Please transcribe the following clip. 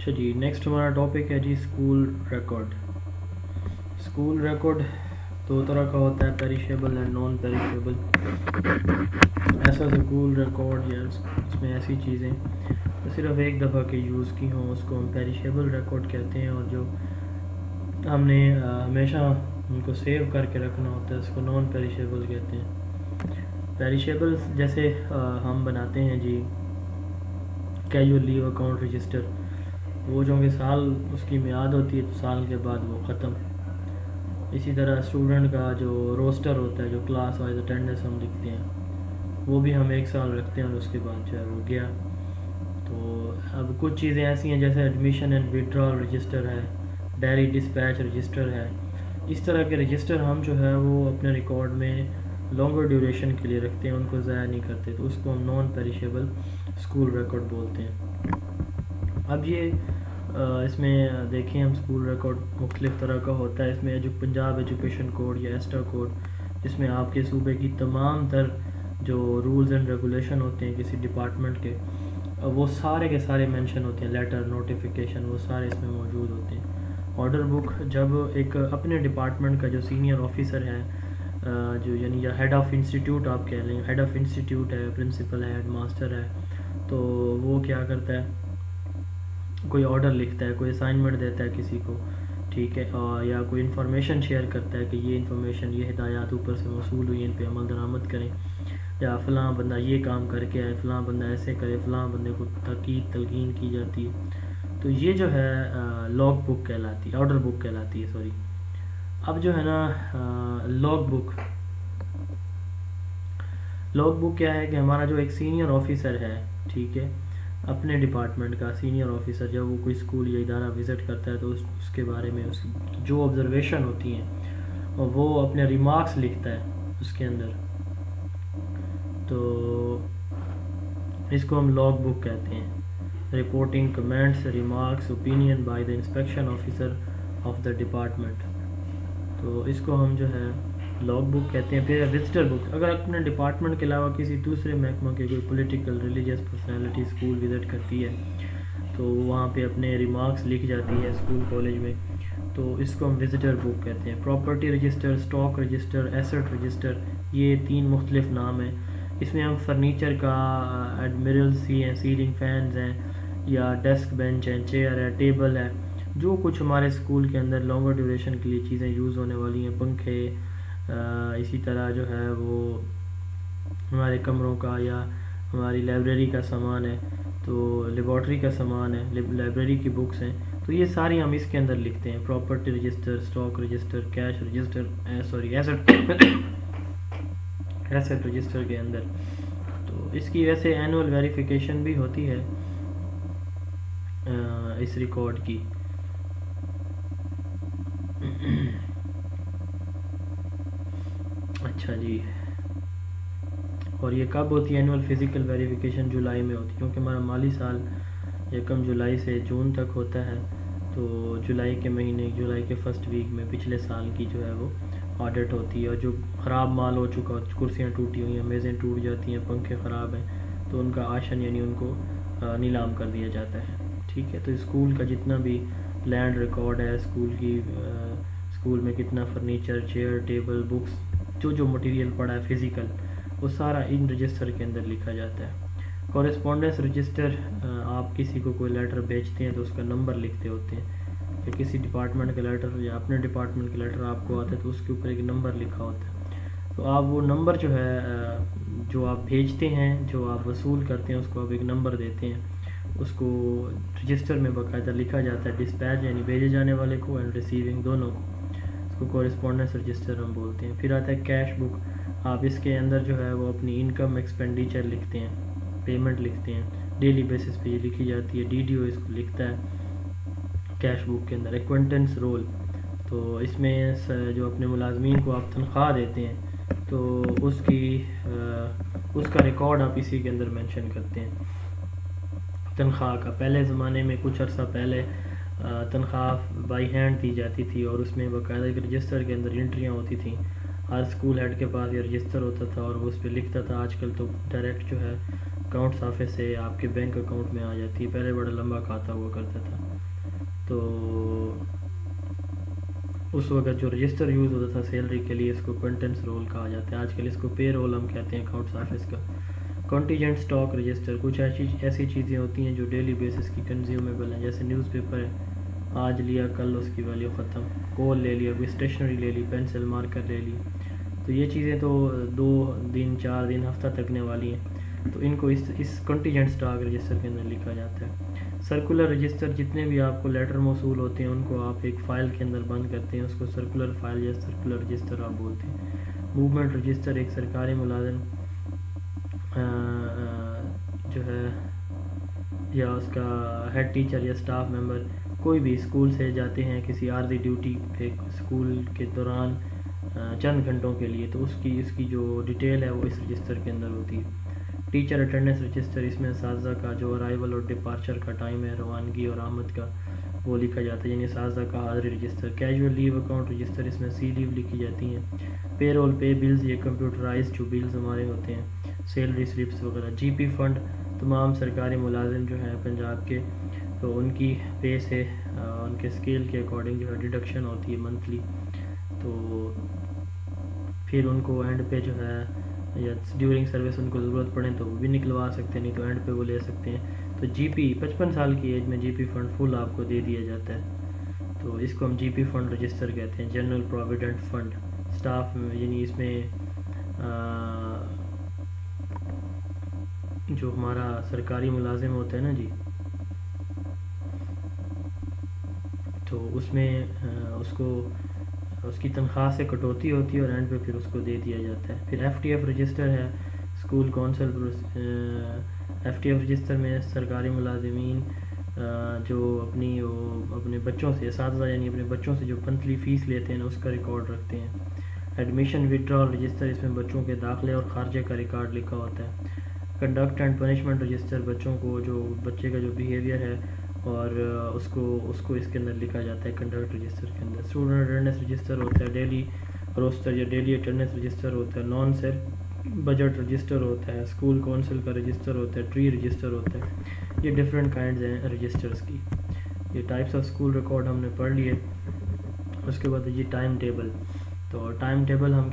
اچھا جی، نیکسٹ ہمارا ٹاپک ہے جی اسکول ریکارڈ. اسکول ریکارڈ دو طرح کا ہوتا ہے، پیریشیبل اینڈ نان پیریشیبل. ایسا اسکول ریکارڈ یا اس میں ایسی چیزیں جو صرف ایک دفعہ کے یوز کی ہوں اس کو ہم پیریشیبل ریکارڈ کہتے ہیں، اور جو ہم نے ہمیشہ ان کو سیو کر کے رکھنا ہوتا ہے اس کو نان پیریشیبل کہتے ہیں. پیریشیبل جیسے ہم بناتے ہیں جی کیجول لیو اکاؤنٹ رجسٹر، وہ جو کہ سال اس کی میعاد ہوتی ہے تو سال کے بعد وہ ختم. اسی طرح اسٹوڈنٹ کا جو روسٹر ہوتا ہے، جو کلاس وائز اٹینڈنس ہم لکھتے ہیں، وہ بھی ہم ایک سال رکھتے ہیں اور اس کے بعد جو ہے وہ گیا. تو اب کچھ چیزیں ایسی ہیں جیسے ایڈمیشن اینڈ وڈرال رجسٹر ہے، ڈائری ڈسپیچ رجسٹر ہے. اس طرح کے رجسٹر ہم جو ہے وہ اپنے ریکارڈ میں لانگر ڈیوریشن کے لیے رکھتے ہیں، ان کو ضائع نہیں کرتے، تو اس کو ہم نان پیریشیبل اسکول ریکارڈ بولتے ہیں. اب یہ اس میں دیکھیں ہم اسکول ریکارڈ مختلف طرح کا ہوتا ہے. اس میں جو پنجاب ایجوکیشن کوڈ یا ایسٹا کوڈ، جس میں آپ کے صوبے کی تمام تر جو رولز اینڈ ریگولیشن ہوتے ہیں کسی ڈپارٹمنٹ کے، وہ سارے کے سارے مینشن ہوتے ہیں، لیٹر نوٹیفیکیشن وہ سارے اس میں موجود ہوتے ہیں. آرڈر بک جب ایک اپنے ڈپارٹمنٹ کا جو سینئر آفیسر ہے، جو یعنی یا ہیڈ آف انسٹیٹیوٹ آپ کہہ لیں، ہیڈ آف انسٹیٹیوٹ ہے، پرنسپل ہے، ہیڈ ماسٹر ہے، تو وہ کیا کرتا ہے، کوئی آرڈر لکھتا ہے، کوئی اسائنمنٹ دیتا ہے کسی کو، ٹھیک ہے، یا کوئی انفارمیشن شیئر کرتا ہے کہ یہ انفارمیشن، یہ ہدایات اوپر سے موصول ہوئی، ان پہ عمل درآمد کریں، یا فلاں بندہ یہ کام کر کے آئے، فلاں بندہ ایسے کرے، فلاں بندے کو تاکید تلقین کی جاتی ہے. تو یہ جو ہے لاگ بک کہلاتی ہے، آرڈر بک کہلاتی ہے، سوری. اب جو ہے نا لاگ بک کیا ہے کہ ہمارا جو ایک سینئر آفیسر ہے، ٹھیک ہے، اپنے ڈپارٹمنٹ کا سینئر آفیسر، جب وہ کوئی اسکول یا ادارہ وزٹ کرتا ہے تو اس کے بارے میں اس جو آبزرویشن ہوتی ہیں وہ اپنے ریمارکس لکھتا ہے اس کے اندر. تو اس کو ہم لاگ بک کہتے ہیں. Reporting comments remarks opinion by the inspection officer of the department, تو اس کو ہم جو ہے لاگ بک کہتے ہیں. پھر وزٹر بک، اگر اپنے ڈپارٹمنٹ کے علاوہ کسی دوسرے محکمہ کے کوئی political religious personality school visit کرتی ہے تو وہاں پہ اپنے ریمارکس لکھ جاتی ہے اسکول کالج میں، تو اس کو ہم وزٹر بک کہتے ہیں. Property register, stock register, asset register, یہ تین مختلف نام ہیں. اس میں ہم فرنیچر کا ایڈمرلس ہیں، سیلنگ فینز ہیں، یا ڈیسک بینچ ہیں، چیئر ہے، ٹیبل ہے، جو کچھ ہمارے اسکول کے اندر لانگر ڈیوریشن کے لیے چیزیں یوز ہونے والی ہیں، پنکھے، اسی طرح جو ہے وہ ہمارے کمروں کا یا ہماری لائبریری کا سامان ہے، تو لیبارٹری کا سامان ہے، لائبریری کی بکس ہیں، تو یہ ساری ہم اس کے اندر لکھتے ہیں. Property register, stock register, cash register, asset register کے اندر. تو اس کی ویسے اینول ویریفیکیشن بھی ہوتی ہے اس ریکارڈ کی. اچھا جی، اور یہ کب ہوتی ہے اینول فزیکل ویریفیکیشن؟ جولائی میں ہوتی ہے، کیونکہ ہمارا مالی سال 1 جولائی سے جون تک ہوتا ہے، تو جولائی کے مہینے، جولائی کے فرسٹ ویک میں پچھلے سال کی جو ہے وہ آڈٹ ہوتی ہے. اور جو خراب مال ہو چکا، کرسیاں ٹوٹی ہوئی ہیں، میزیں ٹوٹ جاتی ہیں، پنکھے خراب ہیں، تو ان کا آشن یعنی ان کو نیلام کر دیا جاتا ہے. ٹھیک ہے، تو اسکول کا جتنا بھی لینڈ ریکارڈ ہے، اسکول میں کتنا فرنیچر، چیئر، ٹیبل، بکس، جو مٹیریل پڑا ہے فزیکل، وہ سارا ان رجسٹر کے اندر لکھا جاتا ہے. کورسپونڈنس رجسٹر، آپ کسی کو کوئی لیٹر بھیجتے ہیں تو اس کا نمبر لکھتے ہوتے ہیں، کہ کسی ڈپارٹمنٹ کا لیٹر یا اپنے ڈپارٹمنٹ کا لیٹر آپ کو آتا ہے تو اس کے اوپر ایک نمبر لکھا ہوتا ہے. تو آپ وہ نمبر جو ہے جو آپ بھیجتے ہیں، جو آپ وصول کرتے ہیں، اس کو آپ ایک نمبر دیتے ہیں، اس کو رجسٹر میں باقاعدہ لکھا جاتا ہے. ڈسپیچ یعنی بھیجے جانے والے کو، اینڈ ریسیونگ دونوں کو، اس کو کورسپونڈنس رجسٹر ہم بولتے ہیں. پھر آتا ہے کیش بک. آپ اس کے اندر جو ہے وہ اپنی انکم ایکسپینڈیچر لکھتے ہیں، پیمنٹ لکھتے ہیں، ڈیلی بیسس پہ یہ لکھی جاتی ہے. ڈی ڈی او اس کو لکھتا ہے کیش بک کے اندر. ایکوینٹنس رول، تو اس میں جو اپنے ملازمین کو آپ تنخواہ دیتے ہیں تو اس کا ریکارڈ آپ اسی کے اندر مینشن کرتے ہیں. تنخواہ کا پہلے زمانے میں کچھ عرصہ پہلے تنخواہ بائی ہینڈ دی جاتی تھی، اور اس میں باقاعدہ ایک رجسٹر کے اندر انٹریاں ہوتی تھیں. ہر اسکول ہیڈ کے پاس یہ رجسٹر ہوتا تھا اور وہ اس پہ لکھتا تھا. آج کل تو ڈائریکٹ جو ہے اکاؤنٹس آفس سے آپ کے بینک اکاؤنٹ میں آ جاتی ہے. پہلے بڑا لمبا کھاتا ہوا کرتا تھا, تو اس وقت جو رجسٹر یوز ہوتا تھا سیلری کے لیے, اس کو کنٹینٹس رول کہا جاتا ہے. آج کل اس کو پے رول ہم کہتے ہیں اکاؤنٹس آفس کا. کنٹینجنٹ اسٹاک رجسٹر کچھ ایسی چیزیں ہوتی ہیں جو ڈیلی بیسس کی کنزیومیبل ہیں, جیسے نیوز پیپر ہے, آج لیا کل اس کی ویلیو ختم. کول لے لیا, کوئی اسٹیشنری لے لی, پینسل مارکر لے لی, تو یہ چیزیں تو 2 دن 4 دن ہفتہ تکنے والی ہیں, تو ان کو اس کنٹینجنٹ اسٹاک رجسٹر کے اندر لکھا جاتا ہے. سرکولر رجسٹر, جتنے بھی آپ کو لیٹر موصول ہوتے ہیں ان کو آپ ایک فائل کے اندر بند کرتے ہیں, اس کو سرکولر فائل یا سرکولر رجسٹر آپ بولتے ہیں. موومنٹ رجسٹر, ایک سرکاری ملازم جو ہے یا اس کا ہیڈ ٹیچر یا اسٹاف ممبر کوئی بھی اسکول سے جاتے ہیں کسی عارضی ڈیوٹی پہ اسکول کے دوران چند گھنٹوں کے لیے, تو اس کی جو ڈیٹیل ہے وہ اس رجسٹر کے اندر ہوتی ہے. ٹیچر اٹینڈنس رجسٹر, اس میں اساتذہ کا جو ارائیول اور ڈپارچر کا ٹائم ہے, روانگی اور آمد کا, وہ لکھا جاتا ہے, یعنی اساتذہ کا حاضری رجسٹر. کیجول لیو اکاؤنٹ رجسٹر, اس میں سی لیو لکھی جاتی ہیں. پے رول پے بلز, یہ کمپیوٹرائز جو بلز ہمارے ہوتے ہیں, سیلری سلپس وغیرہ. جی پی فنڈ, تمام سرکاری ملازم جو ہیں پنجاب کے, تو ان کی پے سے ان کے اسکیل کے اکارڈنگ جو ہے ڈیڈکشن ہوتی ہے منتھلی, تو پھر ان کو اینڈ پہ جو ہے یا ڈیورنگ سروس ان کو ضرورت پڑے تو وہ بھی نکلوا سکتے ہیں, نہیں تو اینڈ پہ وہ لے سکتے ہیں. تو جی پی 55 سال کی ایج میں جی پی فنڈ فل آپ کو دے دیا جاتا ہے, تو اس کو ہم جی پی فنڈ رجسٹر کہتے ہیں. جنرل پروویڈنٹ فنڈ, اسٹاف یعنی اس میں جو ہمارا سرکاری ملازم ہوتا ہے نا جی, تو اس میں اس کو اس کی تنخواہ سے کٹوتی ہوتی ہے اور اینڈ پہ پھر اس کو دے دیا جاتا ہے. پھر ایف ٹی ایف رجسٹر ہے, school council. F T F register میں سرکاری ملازمین جو اپنے بچوں سے, اساتذہ یعنی اپنے بچوں سے جو منتھلی فیس لیتے ہیں اس کا ریکارڈ رکھتے ہیں. ایڈمیشن وڈرال رجسٹر, اس میں بچوں کے داخلے اور خارجے کا ریکارڈ لکھا ہوتا ہے. کنڈکٹ اینڈ پنشمنٹ رجسٹر, بچوں کو جو بچے کا جو بیہیویئر ہے اور اس کو اس کے اندر لکھا جاتا ہے کنڈکٹ رجسٹر کے اندر. اسٹوڈنٹ اٹینڈنس رجسٹر ہوتا ہے. ڈیلی روسٹر یا ڈیلی اٹینڈنس رجسٹر ہوتا ہے. نان سر بجٹ رجسٹر ہوتا ہے. اسکول کونسل کا رجسٹر ہوتا ہے. ٹری رجسٹر ہوتا ہے. یہ ڈفرینٹ کائنڈز ہیں رجسٹرز کی. یہ ٹائپس آف اسکول ریکارڈ ہم نے پڑھ لیے. اس کے بعد یہ ٹائم ٹیبل, تو ٹائم ٹیبل ہم